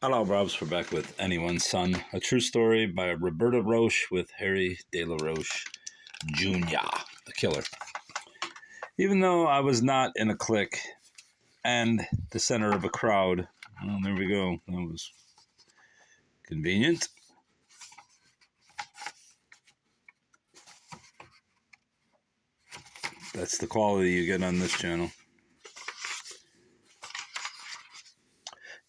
Hello, Robs. We're back with Anyone's Son, a true story by Roberta Roche with Harry de la Roche Jr., the killer. Even though I was not in a clique and the center of a crowd, well, there we go. That was convenient. That's the quality you get on this channel.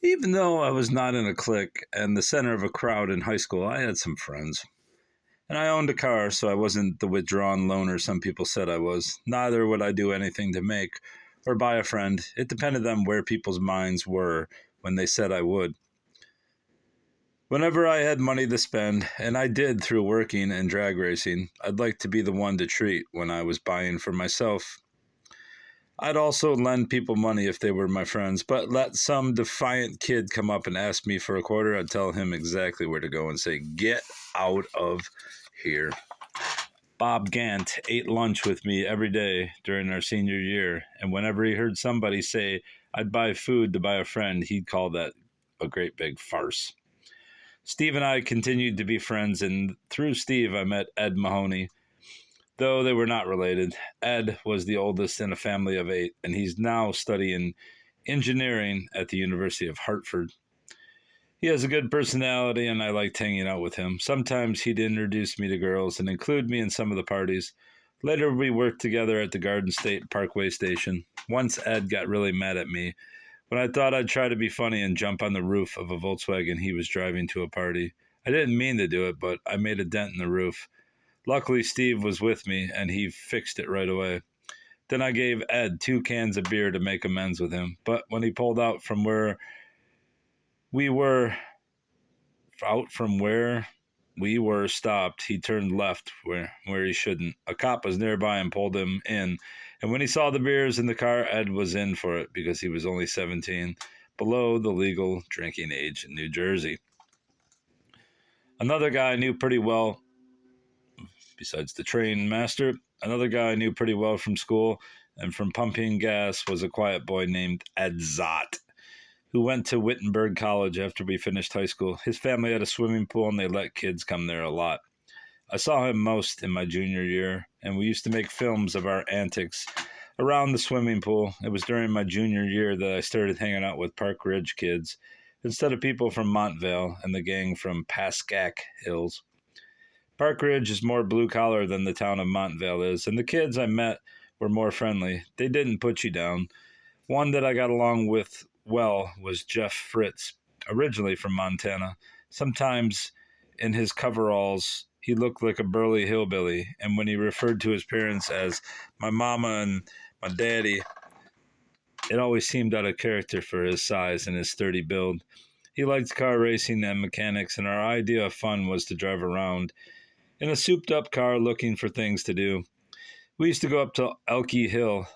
Even though I was not in a clique and the center of a crowd in high school, I had some friends. And I owned a car, so I wasn't the withdrawn loner some people said I was. Neither would I do anything to make or buy a friend. It depended on where people's minds were when they said I would. Whenever I had money to spend, and I did through working and drag racing, I'd like to be the one to treat when I was buying for myself. I'd also lend people money if they were my friends, but let some defiant kid come up and ask me for a quarter, I'd tell him exactly where to go and say, "Get out of here." Bob Gant ate lunch with me every day during our senior year, and whenever he heard somebody say, "I'd buy food to buy a friend," he'd call that a great big farce. Steve and I continued to be friends, and through Steve I met Ed Mahoney. Though they were not related, Ed was the oldest in a family of 8, and he's now studying engineering at the University of Hartford. He has a good personality, and I liked hanging out with him. Sometimes he'd introduce me to girls and include me in some of the parties. Later, we worked together at the Garden State Parkway station. Once Ed got really mad at me when I thought I'd try to be funny and jump on the roof of a Volkswagen he was driving to a party. I didn't mean to do it, but I made a dent in the roof. Luckily, Steve was with me, and he fixed it right away. Then I gave Ed 2 cans of beer to make amends with him. But when he pulled out from where we were stopped, he turned left where he shouldn't. A cop was nearby and pulled him in. And when he saw the beers in the car, Ed was in for it because he was only 17, below the legal drinking age in New Jersey. Another guy I knew pretty well, besides the train master, another guy I knew pretty well from school and from pumping gas was a quiet boy named Ed Zott, who went to Wittenberg College after we finished high school. His family had a swimming pool, and they let kids come there a lot. I saw him most in my junior year, and we used to make films of our antics around the swimming pool. It was during my junior year that I started hanging out with Park Ridge kids instead of people from Montvale and the gang from Pascack Hills. Park Ridge is more blue-collar than the town of Montvale is, and the kids I met were more friendly. They didn't put you down. One that I got along with well was Jeff Fritz, originally from Montana. Sometimes in his coveralls, he looked like a burly hillbilly, and when he referred to his parents as my mama and my daddy, it always seemed out of character for his size and his sturdy build. He liked car racing and mechanics, and our idea of fun was to drive around in a souped-up car looking for things to do. We used to go up to Elkie Hill,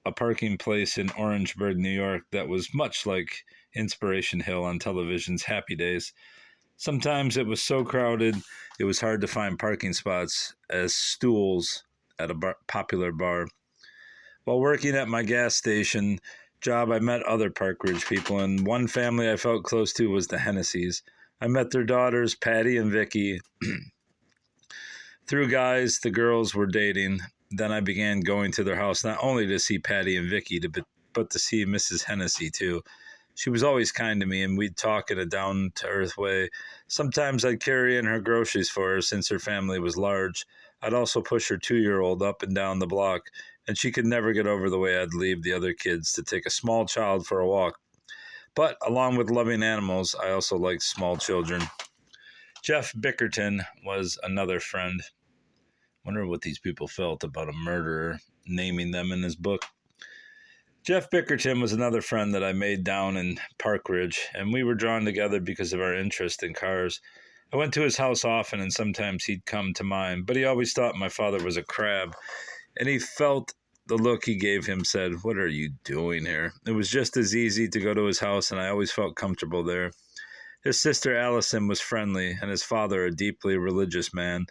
a parking place in Orangeburg, New York, that was much like Inspiration Hill on television's Happy Days. Sometimes it was so crowded, it was hard to find parking spots as stools at a popular bar. While working at my gas station job, I met other Park Ridge people, and one family I felt close to was the Hennessy's. I met their daughters, Patty and Vicky. Through guys the girls were dating. Then I began going to their house, not only to see Patty and Vicky, but to see Mrs. Hennessy, too. She was always kind to me, and we'd talk in a down-to-earth way. Sometimes I'd carry in her groceries for her, since her family was large. I'd also push her 2-year-old up and down the block, and she could never get over the way I'd leave the other kids to take a small child for a walk. But along with loving animals, I also liked small children. Jeff Bickerton was another friend. Wonder what these people felt about a murderer naming them in his book. Jeff Bickerton was another friend that I made down in Park Ridge, and we were drawn together because of our interest in cars. I went to his house often, and sometimes he'd come to mine, but he always thought my father was a crab, and he felt the look he gave him said, "What are you doing here?" It was just as easy to go to his house, and I always felt comfortable there. His sister Allison was friendly, and his father, a deeply religious man,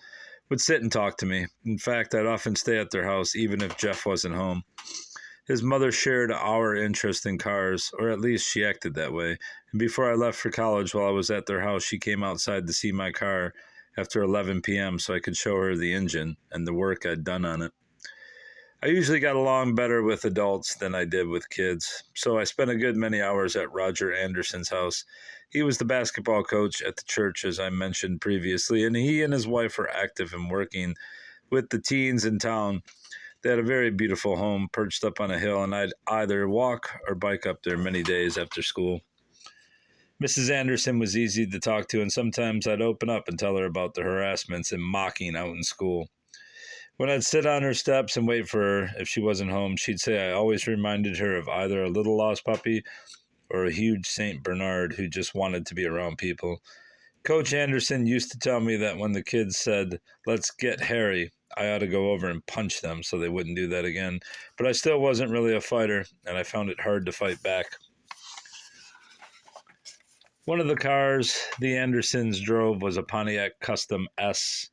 would sit and talk to me. In fact, I'd often stay at their house, even if Jeff wasn't home. His mother shared our interest in cars, or at least she acted that way. And before I left for college, while I was at their house, she came outside to see my car after 11 p.m. so I could show her the engine and the work I'd done on it. I usually got along better with adults than I did with kids, so I spent a good many hours at Roger Anderson's house. He was the basketball coach at the church, as I mentioned previously, and he and his wife were active in working with the teens in town. They had a very beautiful home perched up on a hill, and I'd either walk or bike up there many days after school. Mrs. Anderson was easy to talk to, and sometimes I'd open up and tell her about the harassments and mocking out in school. When I'd sit on her steps and wait for her, if she wasn't home, she'd say I always reminded her of either a little lost puppy or a huge St. Bernard who just wanted to be around people. Coach Anderson used to tell me that when the kids said, "Let's get Harry," I ought to go over and punch them so they wouldn't do that again. But I still wasn't really a fighter, and I found it hard to fight back. One of the cars the Andersons drove was a Pontiac Custom S,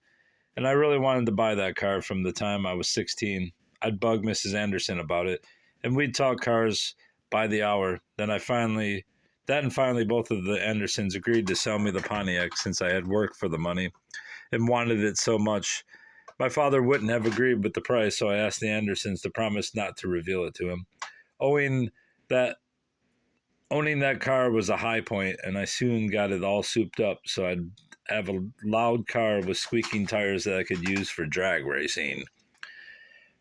and I really wanted to buy that car from the time I was 16. I'd bug Mrs. Anderson about it, and we'd talk cars by the hour. Finally, both of the Andersons agreed to sell me the Pontiac since I had worked for the money and wanted it so much. My father wouldn't have agreed with the price, so I asked the Andersons to promise not to reveal it to him. Owning that car was a high point, and I soon got it all souped up, so I'd have a loud car with squeaking tires that I could use for drag racing.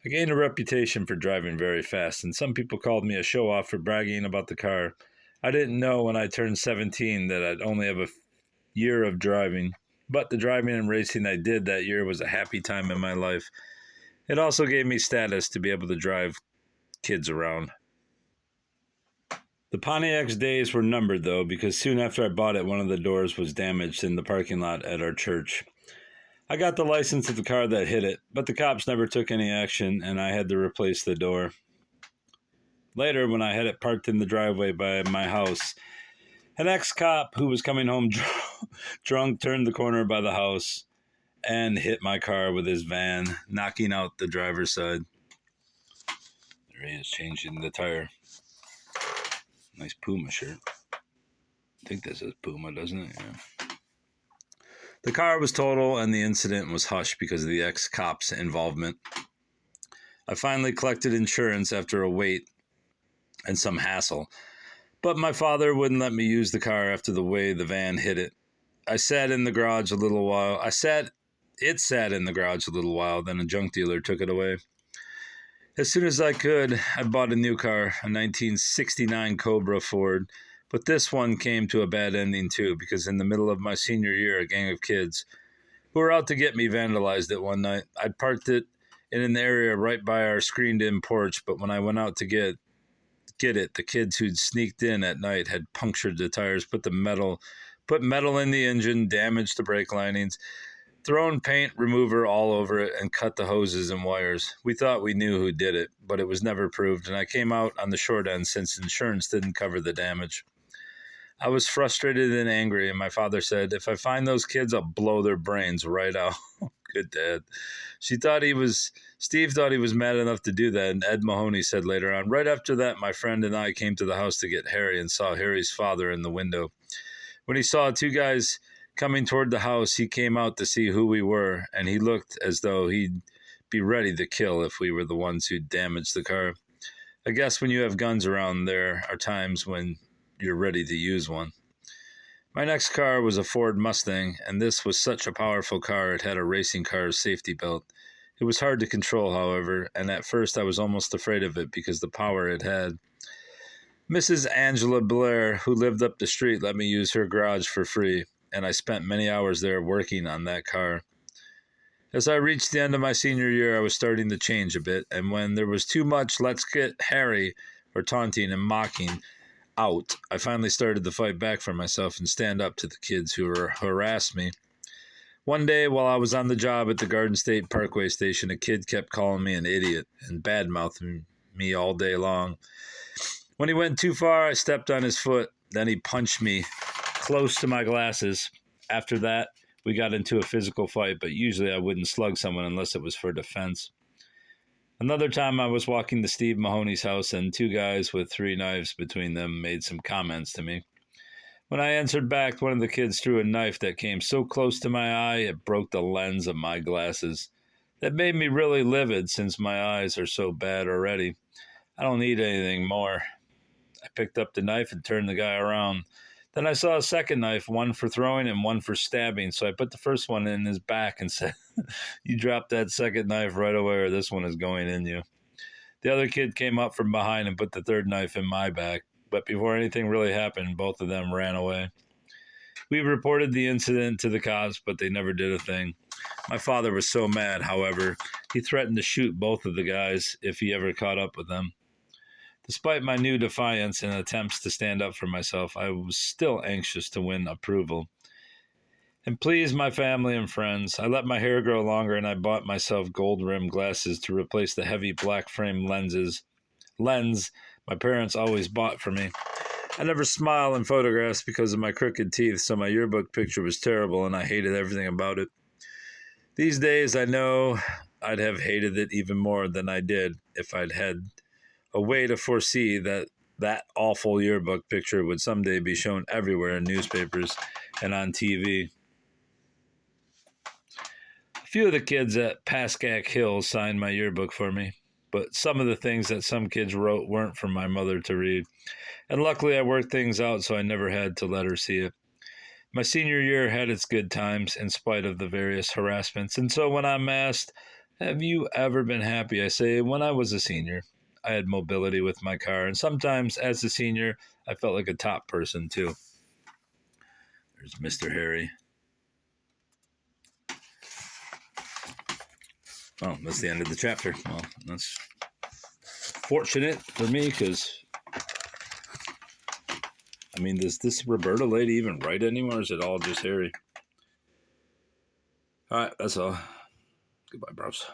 I gained a reputation for driving very fast, and some people called me a show-off for bragging about the car. I didn't know when I turned 17 that I'd only have a year of driving, but the driving and racing I did that year was a happy time in my life. It also gave me status to be able to drive kids around. The Pontiac's days were numbered, though, because soon after I bought it, one of the doors was damaged in the parking lot at our church. I got the license of the car that hit it, but the cops never took any action, and I had to replace the door. Later, when I had it parked in the driveway by my house, an ex-cop who was coming home drunk turned the corner by the house and hit my car with his van, knocking out the driver's side. There he is, changing the tire. Nice Puma shirt. I think this is Puma, doesn't it? Yeah. The car was total, and the incident was hushed because of the ex-cop's involvement. I finally collected insurance after a wait and some hassle, but my father wouldn't let me use the car after the way the van hit it. It sat in the garage a little while, then a junk dealer took it away. As soon as I could, I bought a new car, a 1969 Cobra Ford, but this one came to a bad ending too, because in the middle of my senior year, a gang of kids who were out to get me vandalized it one night. I'd parked it in an area right by our screened-in porch, but when I went out to get it, the kids who'd sneaked in at night had punctured the tires, put metal in the engine, damaged the brake linings, thrown paint remover all over it, and cut the hoses and wires. We thought we knew who did it, but it was never proved, and I came out on the short end since insurance didn't cover the damage. I was frustrated and angry, and my father said, "If I find those kids, I'll blow their brains right out." Good dad. Steve thought he was mad enough to do that, and Ed Mahoney said later on, "Right after that, my friend and I came to the house to get Harry and saw Harry's father in the window. When he saw two guys coming toward the house, he came out to see who we were, and he looked as though he'd be ready to kill if we were the ones who damaged the car. I guess when you have guns around, there are times when you're ready to use one." My next car was a Ford Mustang, and this was such a powerful car it had a racing car's safety belt. It was hard to control, however, and at first I was almost afraid of it because the power it had. Mrs. Angela Blair, who lived up the street, let me use her garage for free, and I spent many hours there working on that car. As I reached the end of my senior year, I was starting to change a bit, and when there was too much "let's get Harry" or taunting and mocking out, I finally started to fight back for myself and stand up to the kids who harassed me. One day, while I was on the job at the Garden State Parkway station, a kid kept calling me an idiot and bad-mouthing me all day long. When he went too far, I stepped on his foot. Then he punched me close to my glasses. After that, we got into a physical fight, but usually I wouldn't slug someone unless it was for defense. Another time I was walking to Steve Mahoney's house and two guys with three knives between them made some comments to me. When I answered back, one of the kids threw a knife that came so close to my eye it broke the lens of my glasses. That made me really livid since my eyes are so bad already. I don't need anything more. I picked up the knife and turned the guy around. Then I saw a second knife, one for throwing and one for stabbing, so I put the first one in his back and said, "You drop that second knife right away or this one is going in you." The other kid came up from behind and put the third knife in my back, but before anything really happened, both of them ran away. We reported the incident to the cops, but they never did a thing. My father was so mad, however, he threatened to shoot both of the guys if he ever caught up with them. Despite my new defiance and attempts to stand up for myself, I was still anxious to win approval and please my family and friends. I let my hair grow longer and I bought myself gold-rimmed glasses to replace the heavy black frame lens my parents always bought for me. I never smile in photographs because of my crooked teeth, so my yearbook picture was terrible and I hated everything about it. These days, I know I'd have hated it even more than I did if I'd had a way to foresee that awful yearbook picture would someday be shown everywhere in newspapers and on TV. A few of the kids at Pascack Hill signed my yearbook for me, but some of the things that some kids wrote weren't for my mother to read. And luckily I worked things out so I never had to let her see it. My senior year had its good times in spite of the various harassments. And so when I'm asked, have you ever been happy? I say, when I was a senior, I had mobility with my car. And sometimes as a senior, I felt like a top person too. There's Mr. Harry. Well, that's the end of the chapter. Well, that's fortunate for me because, I mean, does this Roberta lady even write anymore? Or is it all just Harry? All right, that's all. Goodbye, bros.